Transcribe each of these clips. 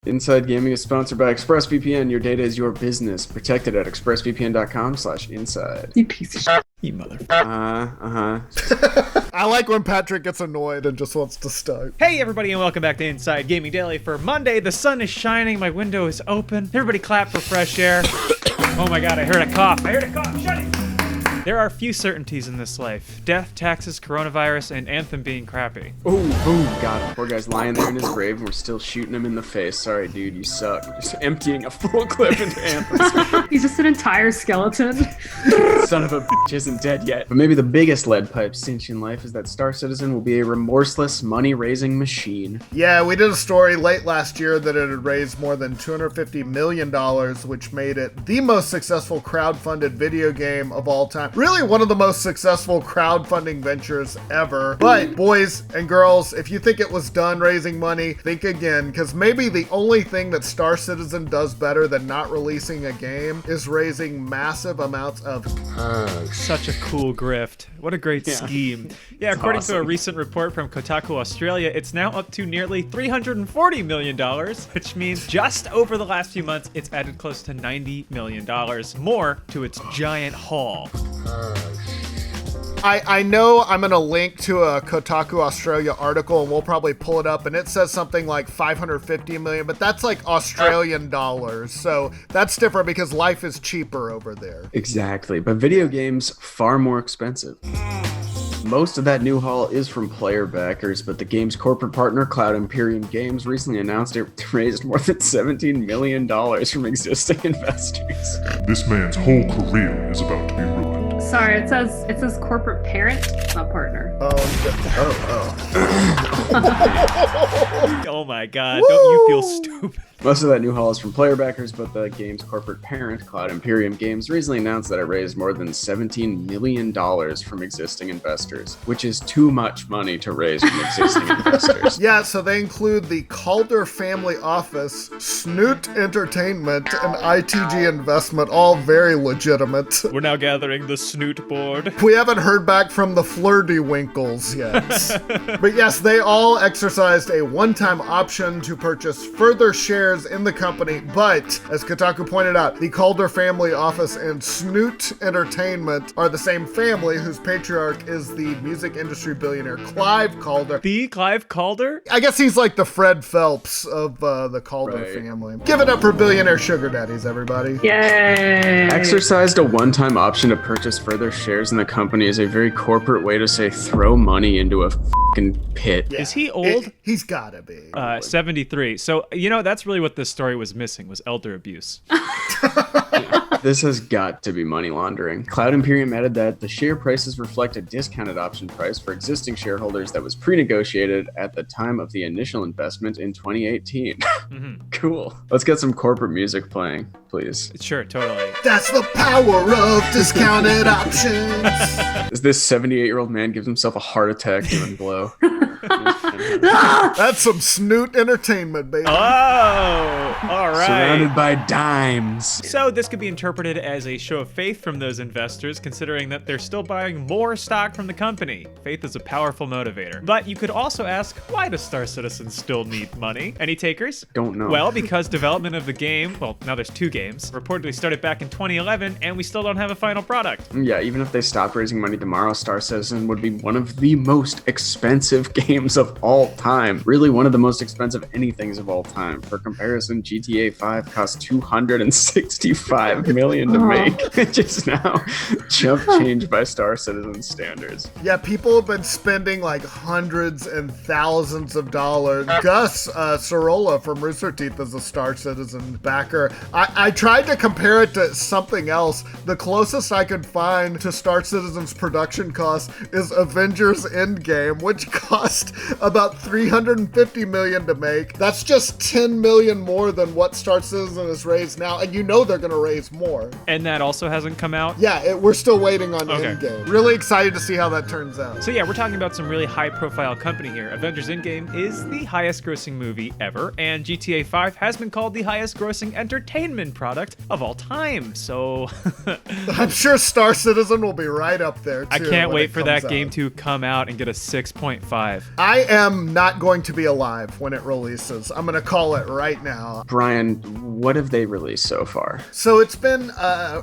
Inside Gaming is sponsored by ExpressVPN. Your data is your business. Protected at expressvpn.com/inside. You piece of shit. You mother. I like when Patrick gets annoyed and just wants to start. Hey everybody, and welcome back to Inside Gaming Daily for Monday. The sun is shining, my window is open. Everybody clap for fresh air. Oh my god, I heard a cough. Shut it! There are few certainties in this life. Death, taxes, coronavirus, and Anthem being crappy. Oh, God. Poor guy's lying there in his grave and we're still shooting him in the face. Sorry, dude, you suck. Just emptying a full clip into Anthem. He's just an entire skeleton. Son of a bitch isn't dead yet. But maybe the biggest lead pipe cinch in life is that Star Citizen will be a remorseless money-raising machine. Yeah, we did a story late last year that it had raised more than $250 million, which made it the most successful crowdfunded video game of all time. Really one of the most successful crowdfunding ventures ever. But boys and girls, if you think it was done raising money, think again, because maybe the only thing that Star Citizen does better than not releasing a game is raising massive amounts of Such a cool grift. What a great scheme. Yeah, according to a recent report from Kotaku Australia, it's now up to nearly $340 million, which means just over the last few months, it's added close to $90 million more to its giant haul. I know I'm going to link to a Kotaku Australia article and we'll probably pull it up and it says something like 550 million, but that's like Australian dollars. So that's different because life is cheaper over there. Exactly, but video games far more expensive. Most of that new haul is from player backers, but the game's corporate partner, Cloud Imperium Games, recently announced it raised more than $17 million from existing investors. This man's whole career is about to be ruined. Sorry, it says corporate parent, not partner. Oh my god, don't you feel stupid? Most of that new haul is from player backers, but the game's corporate parent, Cloud Imperium Games, recently announced that it raised more than $17 million from existing investors, which is too much money to raise from existing investors. Yeah, so they include the Calder Family Office, Snoot Entertainment, and ITG Investment, all very legitimate. We're now gathering the snoot board. We haven't heard back from the Flirty Winkles yet. But yes, they all exercised a one-time option to purchase further shares in the company, but as Kotaku pointed out, the Calder Family Office and Snoot Entertainment are the same family whose patriarch is the music industry billionaire Clive Calder. The Clive Calder? I guess he's like the Fred Phelps of the Calder family. Give it up for billionaire sugar daddies, everybody. Yay! Exercised a one-time option to purchase further shares in the company is a very corporate way to say throw money into a fucking pit. Yeah. Is he old? He's gotta be. 73. So, that's really what this story was missing, was elder abuse. This has got to be money laundering. Cloud Imperium added that the share prices reflect a discounted option price for existing shareholders that was pre-negotiated at the time of the initial investment in 2018. Cool. Let's get some corporate music playing, please. Sure, totally. That's the power of discounted options. As this 78-year-old man gives himself a heart attack doing blow. That's some Snoot Entertainment, baby. Oh, all right. Surrounded by dimes. So this could be interpreted as a show of faith from those investors, considering that they're still buying more stock from the company. Faith is a powerful motivator. But you could also ask, why does Star Citizen still need money? Any takers? Don't know. Well, because development of the game, well, now there's 2 games, reportedly started back in 2011, and we still don't have a final product. Yeah, even if they stopped raising money tomorrow, Star Citizen would be one of the most expensive games of all time. Really one of the most expensive anythings of all time. For comparison, GTA 5 cost $265 million to make. Just now, chump change by Star Citizen standards. Yeah, people have been spending like hundreds and thousands of dollars. Gus Sorolla from Rooster Teeth is a Star Citizen backer. I tried to compare it to something else. The closest I could find to Star Citizen's production cost is Avengers Endgame, which cost about $350 million to make. That's just $10 million more than what Star Citizen has raised now, and you know they're gonna raise more. And that also hasn't come out? Yeah, we're still waiting on Okay. Endgame. Really excited to see how that turns out. So yeah, we're talking about some really high-profile company here. Avengers Endgame is the highest-grossing movie ever, and GTA 5 has been called the highest-grossing entertainment product of all time. So I'm sure Star Citizen will be right up there, too. I can't when wait it for that comes game out. to come out and get a 6.5. I am am not going to be alive when it releases. I'm going to call it right now. Brian, what have they released so far? So it's been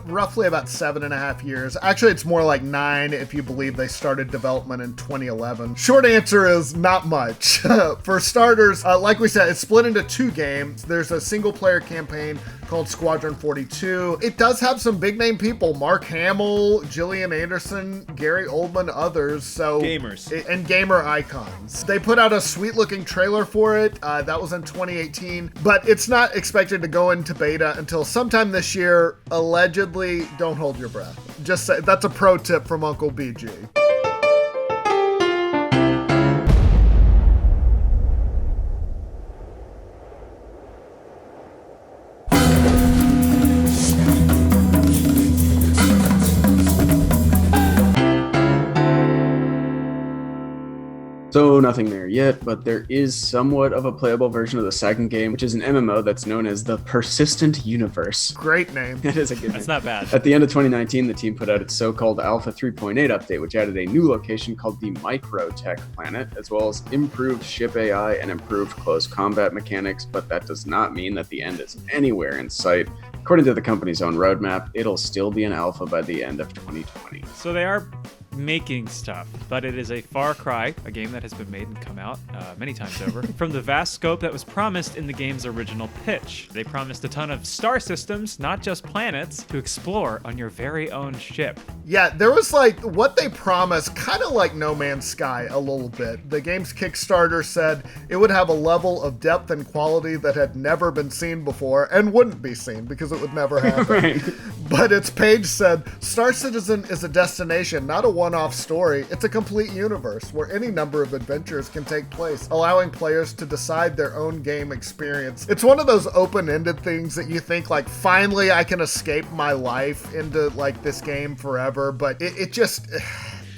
roughly about 7.5 years. Actually, it's more like 9 if you believe they started development in 2011. Short answer is not much. For starters, like we said, it's split into 2 games. There's a single player campaign called Squadron 42. It does have some big name people, Mark Hamill, Gillian Anderson, Gary Oldman, others. So Gamers. And gamer icons. They put out a sweet looking trailer for it. That was in 2018, but it's not expected to go into beta until sometime this year. Allegedly, don't hold your breath. Just say, that's a pro tip from Uncle BG. So nothing there yet, but there is somewhat of a playable version of the second game, which is an MMO that's known as the Persistent Universe. Great name. That is a good That's name. not bad. At the end of 2019, the team put out its so-called Alpha 3.8 update, which added a new location called the Microtech Planet, as well as improved ship AI and improved close combat mechanics, but that does not mean that the end is anywhere in sight. According to the company's own roadmap, it'll still be an alpha by the end of 2020. So they are making stuff, but it is a far cry, a game that has been made and come out many times over, from the vast scope that was promised in the game's original pitch. They promised a ton of star systems, not just planets, to explore on your very own ship. Yeah, there was like what they promised, kind of like No Man's Sky a little bit. The game's Kickstarter said it would have a level of depth and quality that had never been seen before and wouldn't be seen because it would never happen. Right. But its page said, Star Citizen is a destination, not a one-off story. It's a complete universe where any number of adventures can take place, allowing players to decide their own game experience. It's one of those open-ended things that you think like, finally I can escape my life into like this game forever, but it just...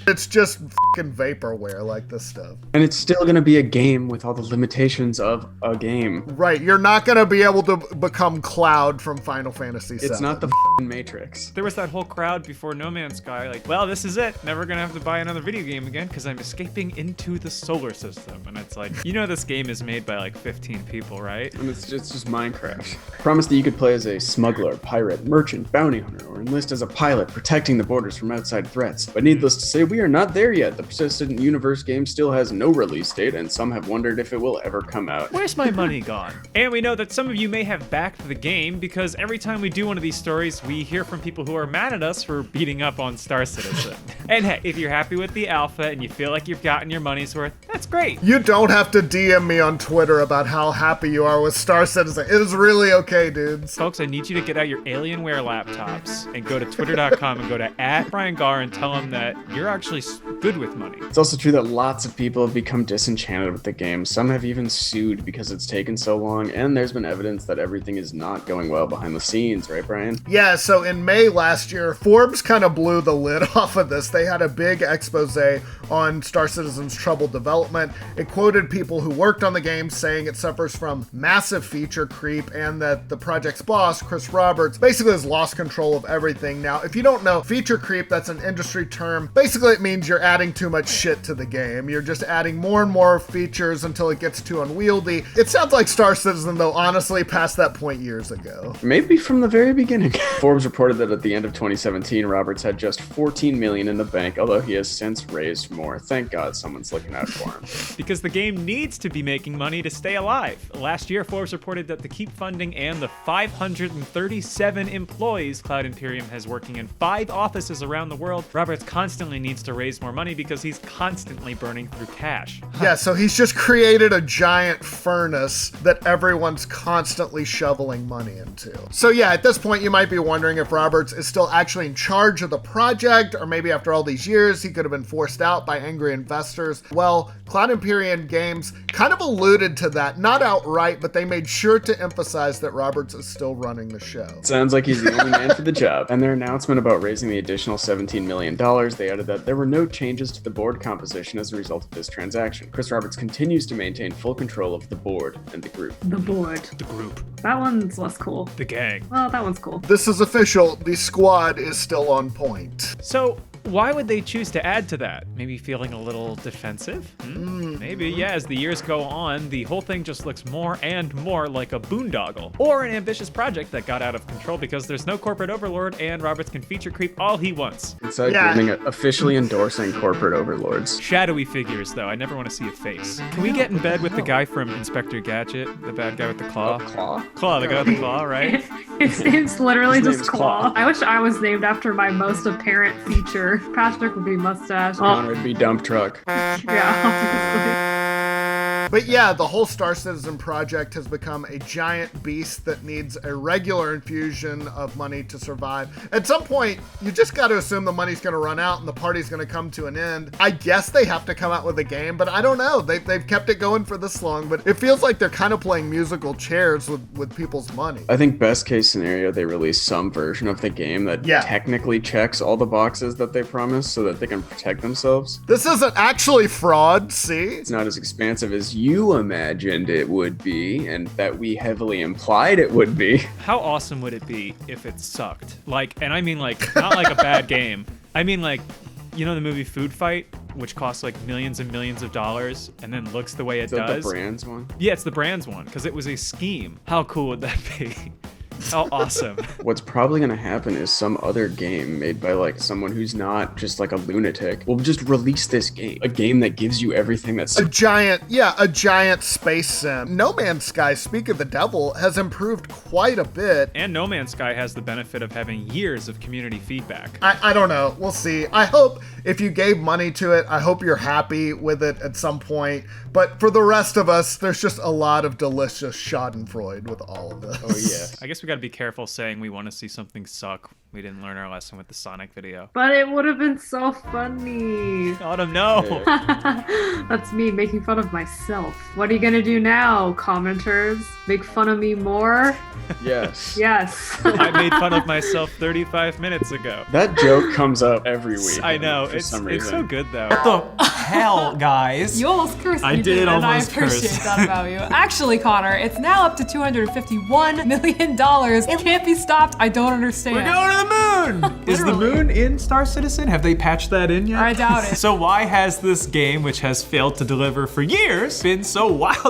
It's just fucking vaporware like this stuff. And it's still going to be a game with all the limitations of a game. Right, you're not going to be able to become Cloud from Final Fantasy VII. It's not the Matrix. There was that whole crowd before No Man's Sky, like, well, this is it. Never gonna have to buy another video game again because I'm escaping into the solar system. And it's like, you know, this game is made by like 15 people, right? And it's just Minecraft. Promised that you could play as a smuggler, pirate, merchant, bounty hunter, or enlist as a pilot protecting the borders from outside threats. But needless to say, we are not there yet. The Persistent Universe game still has no release date, and some have wondered if it will ever come out. Where's my money gone? And we know that some of you may have backed the game because every time we do one of these stories, we hear from people who are mad at us for beating up on Star Citizen. And hey, if you're happy with the alpha and you feel like you've gotten your money's worth, that's great. You don't have to DM me on Twitter about how happy you are with Star Citizen. It is really okay, dudes. Folks, I need you to get out your Alienware laptops and go to twitter.com and go to @BrianGar and tell them that you're actually good with money. It's also true that lots of people have become disenchanted with the game. Some have even sued because it's taken so long, and there's been evidence that everything is not going well behind the scenes, right, Brian? Yeah, so in May last year, Forbes kind of blew the lid off of this. They had a big expose on Star Citizen's troubled development. It quoted people who worked on the game saying it suffers from massive feature creep and that the project's boss, Chris Roberts, basically has lost control of everything. Now, if you don't know, feature creep, that's an industry term. Basically, it means you're adding too much shit to the game. You're just adding more and more features until it gets too unwieldy. It sounds like Star Citizen, though, honestly, passed that point years ago. Maybe from the very beginning. Forbes reported that at the end of 2017, Roberts had just $14 million in the bank, although he has since raised more. Thank God someone's looking out for him. Because the game needs to be making money to stay alive. Last year, Forbes reported that to keep funding and the 537 employees Cloud Imperium has working in 5 offices around the world, Roberts constantly needs to raise more money because he's constantly burning through cash. Yeah, so he's just created a giant furnace that everyone's constantly shoveling money into. So yeah, at this point you might be wondering if Roberts is still actually in charge of the project, or maybe after all these years he could have been forced out by angry investors. Well, Cloud Imperium Games kind of alluded to that, not outright, but they made sure to emphasize that Roberts is still running the show. Sounds like he's the only man for the job. And their announcement about raising the additional $17 million, they added that there were no changes to the board composition as a result of this transaction. Chris Roberts continues to maintain full control of the board and the group. The board. The group. That one's less cool. The gang. Well, that one's cool. This is official. The squad is still on point. So, Why would they choose to add to that? Maybe feeling a little defensive? Maybe, yeah. As the years go on, the whole thing just looks more and more like a boondoggle or an ambitious project that got out of control because there's no corporate overlord and Roberts can feature creep all he wants. Inside Gaming officially endorsing corporate overlords. Shadowy figures, though. I never want to see a face. Can we get in bed with the guy from Inspector Gadget, the bad guy with the claw? Claw? Claw, the guy with the claw, right? His name's literally His just name's Claw. Claw. I wish I was named after my most apparent feature. Patrick would be mustache. Connor would be dump truck. Yeah, But yeah, the whole Star Citizen project has become a giant beast that needs a regular infusion of money to survive. At some point, you just got to assume the money's going to run out and the party's going to come to an end. I guess they have to come out with a game, but I don't know. They've kept it going for this long, but it feels like they're kind of playing musical chairs with people's money. I think best case scenario, they release some version of the game that technically checks all the boxes that they promised so that they can protect themselves. This isn't actually fraud, see? It's not as expansive as you imagined it would be, and that we heavily implied it would be. How awesome would it be if it sucked? Like, and I mean like, not like a bad game. I mean like, you know the movie Food Fight, which costs like millions and millions of dollars and then looks the way it Is that does? the Brands one? Yeah, it's the Brands one, because it was a scheme. How cool would that be? How awesome. What's probably gonna happen is some other game made by like someone who's not just like a lunatic will just release this game. A game that gives you everything that's A giant space sim. No Man's Sky, speak of the devil, has improved quite a bit. And No Man's Sky has the benefit of having years of community feedback. I don't know. We'll see. I hope if you gave money to it, I hope you're happy with it at some point. But for the rest of us, there's just a lot of delicious schadenfreude with all of this. Oh yeah. I guess we gotta be careful saying we want to see something suck. We didn't learn our lesson with the Sonic video. But it would have been so funny. Autumn, no! That's me making fun of myself. What are you gonna do now, commenters? Make fun of me more? Yes. Yes. I made fun of myself 35 minutes ago. That joke comes up every week. I know, for it's some reason. so good though. What the hell, guys? You almost cursed me. I did and I almost appreciate curse. that about you. Actually, Connor, it's now up to $251 million. It can't be stopped. I don't understand. We're going to the moon! Is the moon in Star Citizen? Have they patched that in yet? I doubt it. So why has this game, which has failed to deliver for years, been so wildly